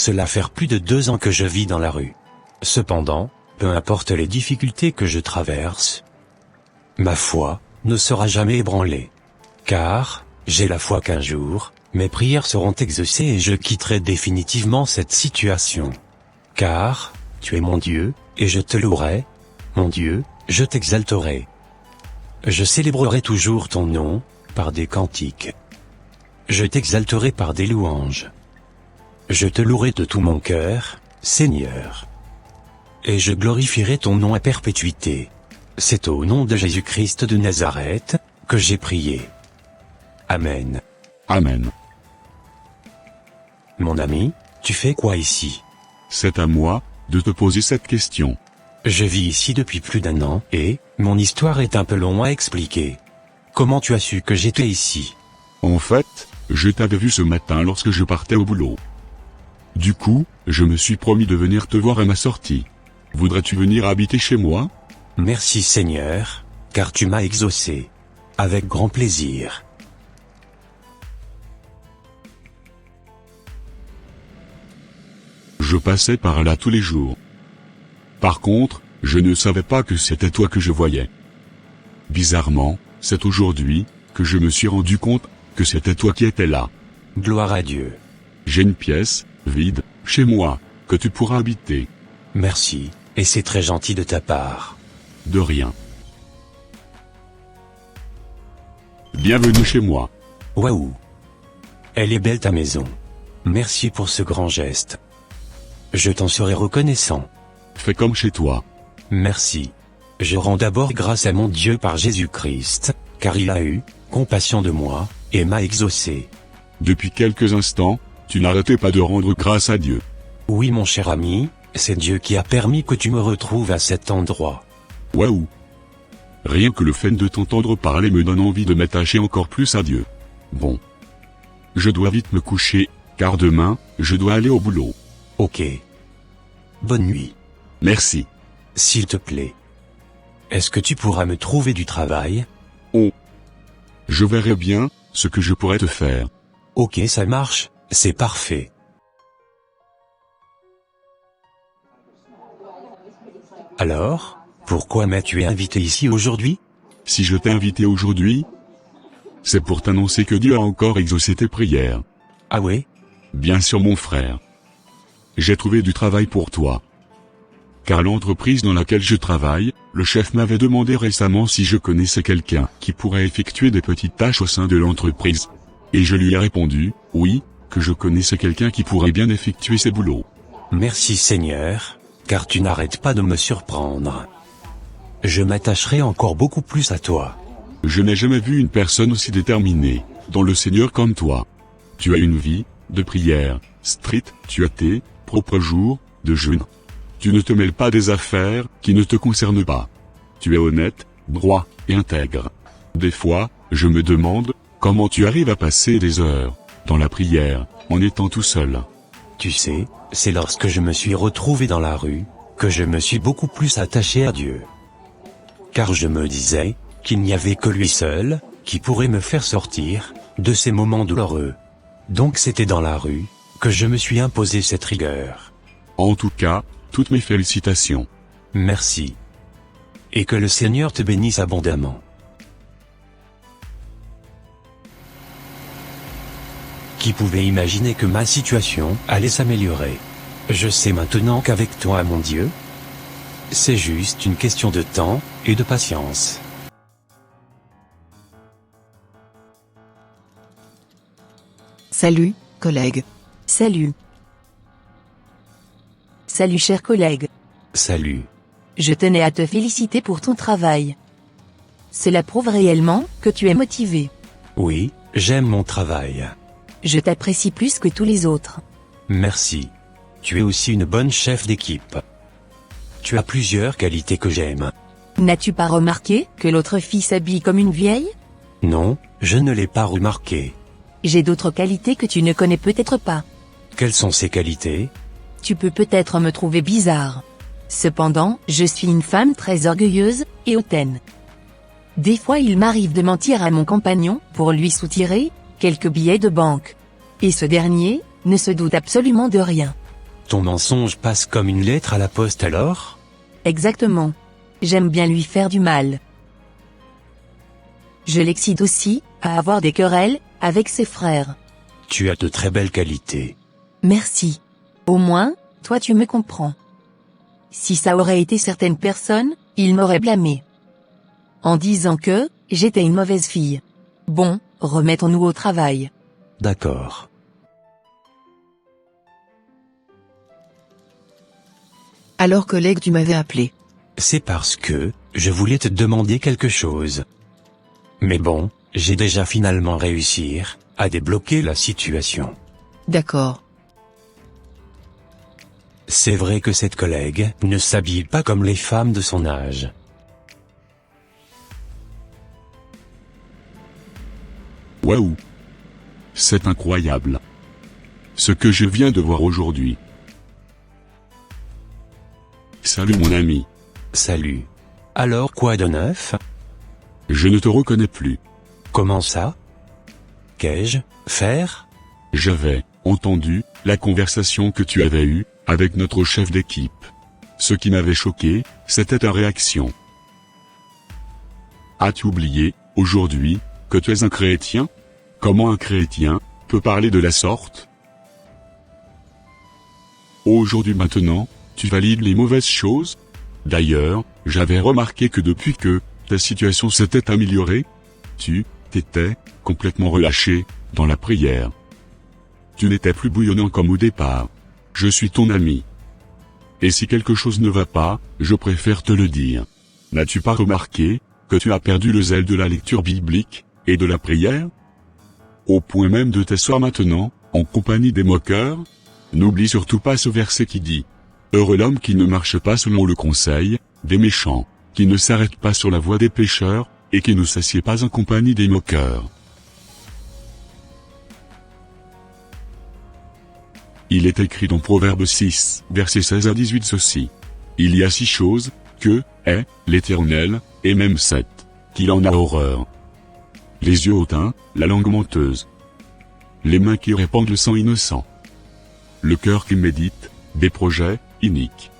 Cela fait plus de 2 ans que je vis dans la rue. Cependant, peu importe les difficultés que je traverse, ma foi ne sera jamais ébranlée. Car, j'ai la foi qu'un jour, mes prières seront exaucées et je quitterai définitivement cette situation. Car, tu es mon Dieu, et je te louerai. Mon Dieu, je t'exalterai. Je célébrerai toujours ton nom, par des cantiques. Je t'exalterai par des louanges. Je te louerai de tout mon cœur, Seigneur. Et je glorifierai ton nom à perpétuité. C'est au nom de Jésus-Christ de Nazareth, que j'ai prié. Amen. Amen. Mon ami, tu fais quoi ici? C'est à moi de te poser cette question. Je vis ici depuis plus d'1 an, et mon histoire est un peu longue à expliquer. Comment tu as su que j'étais ici? En fait, je t'avais vu ce matin lorsque je partais au boulot. Du coup, je me suis promis de venir te voir à ma sortie. Voudrais-tu venir habiter chez moi? Merci Seigneur, car tu m'as exaucé. Avec grand plaisir. Je passais par là tous les jours. Par contre, je ne savais pas que c'était toi que je voyais. Bizarrement, c'est aujourd'hui que je me suis rendu compte que c'était toi qui étais là. Gloire à Dieu. J'ai une pièce, vide, chez moi, que tu pourras habiter. Merci, et c'est très gentil de ta part. De rien. Bienvenue chez moi. Waouh! Elle est belle ta maison. Merci pour ce grand geste. Je t'en serai reconnaissant. Fais comme chez toi. Merci. Je rends d'abord grâce à mon Dieu par Jésus-Christ, car il a eu compassion de moi, et m'a exaucé. Depuis quelques instants, tu n'arrêtais pas de rendre grâce à Dieu. Oui mon cher ami, c'est Dieu qui a permis que tu me retrouves à cet endroit. Waouh! Rien que le fait de t'entendre parler me donne envie de m'attacher encore plus à Dieu. Bon. Je dois vite me coucher, car demain, je dois aller au boulot. Ok. Bonne nuit. Merci. S'il te plaît. Est-ce que tu pourras me trouver du travail? Oh. Je verrai bien ce que je pourrais te faire. Ok, ça marche, c'est parfait. Alors, pourquoi m'as-tu invité ici aujourd'hui? Si je t'ai invité aujourd'hui, c'est pour t'annoncer que Dieu a encore exaucé tes prières. Ah ouais? Bien sûr mon frère. J'ai trouvé du travail pour toi. Car l'entreprise dans laquelle je travaille, le chef m'avait demandé récemment si je connaissais quelqu'un qui pourrait effectuer des petites tâches au sein de l'entreprise. Et je lui ai répondu, oui, que je connaissais quelqu'un qui pourrait bien effectuer ces boulots. Merci Seigneur, car tu n'arrêtes pas de me surprendre. Je m'attacherai encore beaucoup plus à toi. Je n'ai jamais vu une personne aussi déterminée dans le Seigneur comme toi. Tu as une vie de prière stricte, tu as tes propres jours de jeûne. Tu ne te mêles pas des affaires qui ne te concernent pas. Tu es honnête, droit et intègre. Des fois, je me demande comment tu arrives à passer des heures dans la prière en étant tout seul. Tu sais, c'est lorsque je me suis retrouvé dans la rue que je me suis beaucoup plus attaché à Dieu. Car je me disais qu'il n'y avait que lui seul qui pourrait me faire sortir de ces moments douloureux. Donc c'était dans la rue que je me suis imposé cette rigueur. En tout cas, toutes mes félicitations. Merci. Et que le Seigneur te bénisse abondamment. Qui pouvait imaginer que ma situation allait s'améliorer? Je sais maintenant qu'avec toi, mon Dieu, c'est juste une question de temps et de patience. Salut, collègue. Salut. Salut cher collègue. Salut. Je tenais à te féliciter pour ton travail. Cela prouve réellement que tu es motivé. Oui, j'aime mon travail. Je t'apprécie plus que tous les autres. Merci. Tu es aussi une bonne chef d'équipe. Tu as plusieurs qualités que j'aime. N'as-tu pas remarqué que l'autre fille s'habille comme une vieille? Non, je ne l'ai pas remarqué. J'ai d'autres qualités que tu ne connais peut-être pas. Quelles sont ces qualités? Tu peux peut-être me trouver bizarre. Cependant, je suis une femme très orgueilleuse et hautaine. Des fois il m'arrive de mentir à mon compagnon pour lui soutirer quelques billets de banque. Et ce dernier ne se doute absolument de rien. Ton mensonge passe comme une lettre à la poste alors? Exactement. J'aime bien lui faire du mal. Je l'excite aussi, à avoir des querelles, avec ses frères. Tu as de très belles qualités. Merci. Au moins, toi tu me comprends. Si ça aurait été certaines personnes, ils m'auraient blâmé. En disant que, j'étais une mauvaise fille. Bon, remettons-nous au travail. D'accord. Alors collègue, tu m'avais appelé. C'est parce que, je voulais te demander quelque chose. Mais bon, j'ai déjà finalement réussi à débloquer la situation. D'accord. C'est vrai que cette collègue ne s'habille pas comme les femmes de son âge. Waouh! C'est incroyable. Ce que je viens de voir aujourd'hui. Salut mon ami. Salut. Alors quoi de neuf? Je ne te reconnais plus. Comment ça? Qu'ai-je faire? J'avais entendu la conversation que tu avais eue avec notre chef d'équipe. Ce qui m'avait choqué, c'était ta réaction. As-tu oublié, aujourd'hui, que tu es un chrétien? Comment un chrétien peut parler de la sorte? Aujourd'hui maintenant, tu valides les mauvaises choses? D'ailleurs, j'avais remarqué que depuis que ta situation s'était améliorée, tu t'étais complètement relâché dans la prière. Tu n'étais plus bouillonnant comme au départ. Je suis ton ami. Et si quelque chose ne va pas, je préfère te le dire. N'as-tu pas remarqué que tu as perdu le zèle de la lecture biblique et de la prière? Au point même de t'asseoir maintenant, en compagnie des moqueurs? N'oublie surtout pas ce verset qui dit: Heureux l'homme qui ne marche pas selon le conseil des méchants, qui ne s'arrête pas sur la voie des pécheurs, et qui ne s'assied pas en compagnie des moqueurs. Il est écrit dans Proverbe 6, versets 16 à 18 ceci. Il y a 6 choses, que est l'Éternel, et même 7, qu'il en a horreur. Les yeux hautains, la langue menteuse. Les mains qui répandent le sang innocent. Le cœur qui médite des projets iniques.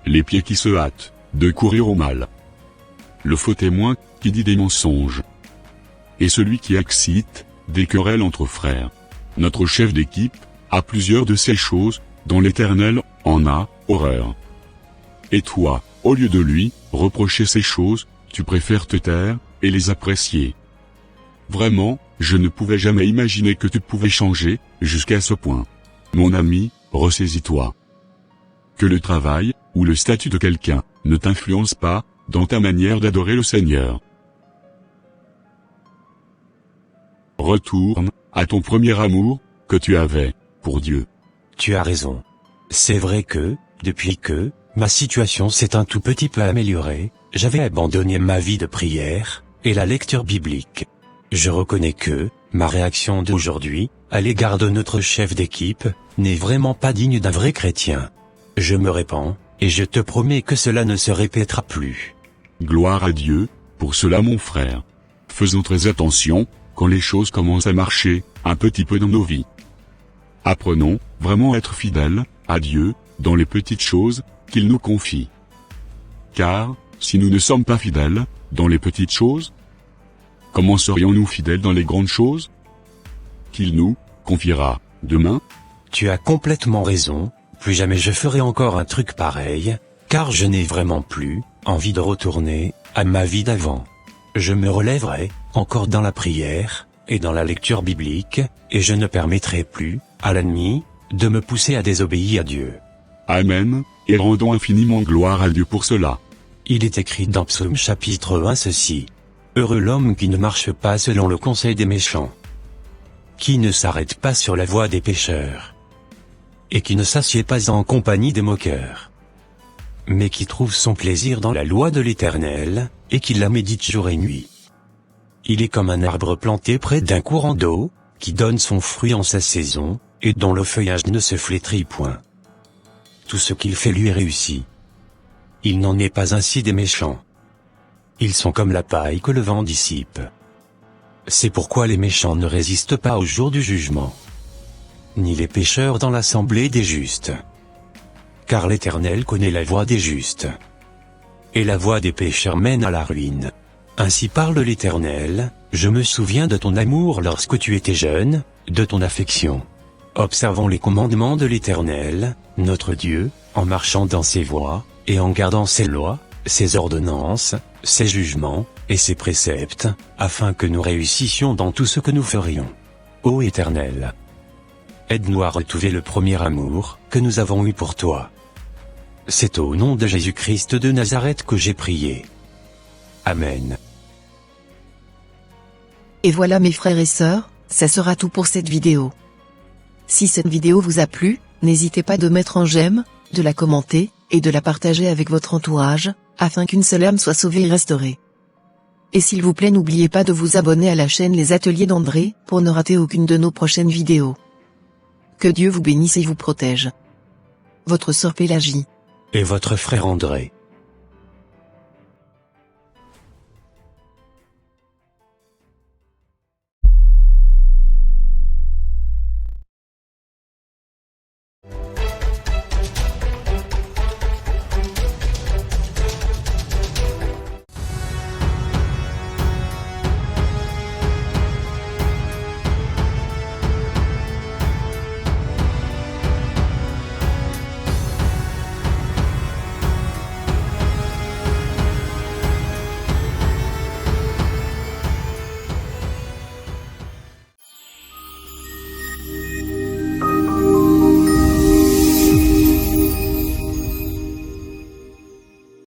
Les pieds qui se hâtent de courir au mal. Le faux témoin qui dit des mensonges. Et celui qui excite des querelles entre frères. Notre chef d'équipe a plusieurs de ces choses, dont l'Éternel en a horreur. Et toi, au lieu de lui reprocher ces choses, tu préfères te taire et les apprécier. Vraiment, je ne pouvais jamais imaginer que tu pouvais changer jusqu'à ce point. Mon ami, ressaisis-toi. Que le travail ou le statut de quelqu'un ne t'influence pas dans ta manière d'adorer le Seigneur. Retourne à ton premier amour que tu avais pour Dieu. Tu as raison. C'est vrai que, depuis que ma situation s'est un tout petit peu améliorée, j'avais abandonné ma vie de prière et la lecture biblique. Je reconnais que ma réaction d'aujourd'hui à l'égard de notre chef d'équipe n'est vraiment pas digne d'un vrai chrétien. Je me répands, et je te promets que cela ne se répétera plus. Gloire à Dieu, pour cela mon frère. Faisons très attention, quand les choses commencent à marcher, un petit peu dans nos vies. Apprenons, vraiment à être fidèles, à Dieu, dans les petites choses, qu'il nous confie. Car, si nous ne sommes pas fidèles, dans les petites choses, comment serions-nous fidèles dans les grandes choses? Qu'il nous confiera, demain? Tu as complètement raison, plus jamais je ferai encore un truc pareil, car je n'ai vraiment plus envie de retourner à ma vie d'avant. Je me relèverai encore dans la prière et dans la lecture biblique, et je ne permettrai plus à l'ennemi de me pousser à désobéir à Dieu. Amen, et rendons infiniment gloire à Dieu pour cela. Il est écrit dans Psaume chapitre 1 ceci. Heureux l'homme qui ne marche pas selon le conseil des méchants, qui ne s'arrête pas sur la voie des pécheurs, et qui ne s'assied pas en compagnie des moqueurs, mais qui trouve son plaisir dans la loi de l'Éternel, et qui la médite jour et nuit. Il est comme un arbre planté près d'un courant d'eau, qui donne son fruit en sa saison, et dont le feuillage ne se flétrit point. Tout ce qu'il fait lui réussit. Il n'en est pas ainsi des méchants. Ils sont comme la paille que le vent dissipe. C'est pourquoi les méchants ne résistent pas au jour du jugement, ni les pécheurs dans l'assemblée des justes. car l'Éternel connaît la voie des justes. Et la voie des pécheurs mène à la ruine. Ainsi parle l'Éternel, je me souviens de ton amour lorsque tu étais jeune, de ton affection. Observons les commandements de l'Éternel, notre Dieu, en marchant dans ses voies, et en gardant ses lois, ses ordonnances, ses jugements, et ses préceptes, afin que nous réussissions dans tout ce que nous ferions. Ô Éternel, aide-nous à retrouver le premier amour que nous avons eu pour toi. C'est au nom de Jésus-Christ de Nazareth que j'ai prié. Amen. Et voilà mes frères et sœurs, ça sera tout pour cette vidéo. Si cette vidéo vous a plu, n'hésitez pas de mettre en j'aime, de la commenter, et de la partager avec votre entourage, afin qu'une seule âme soit sauvée et restaurée. Et s'il vous plaît n'oubliez pas de vous abonner à la chaîne Les Ateliers d'André, pour ne rater aucune de nos prochaines vidéos. Que Dieu vous bénisse et vous protège. Votre sœur Pélagie. Et votre frère André.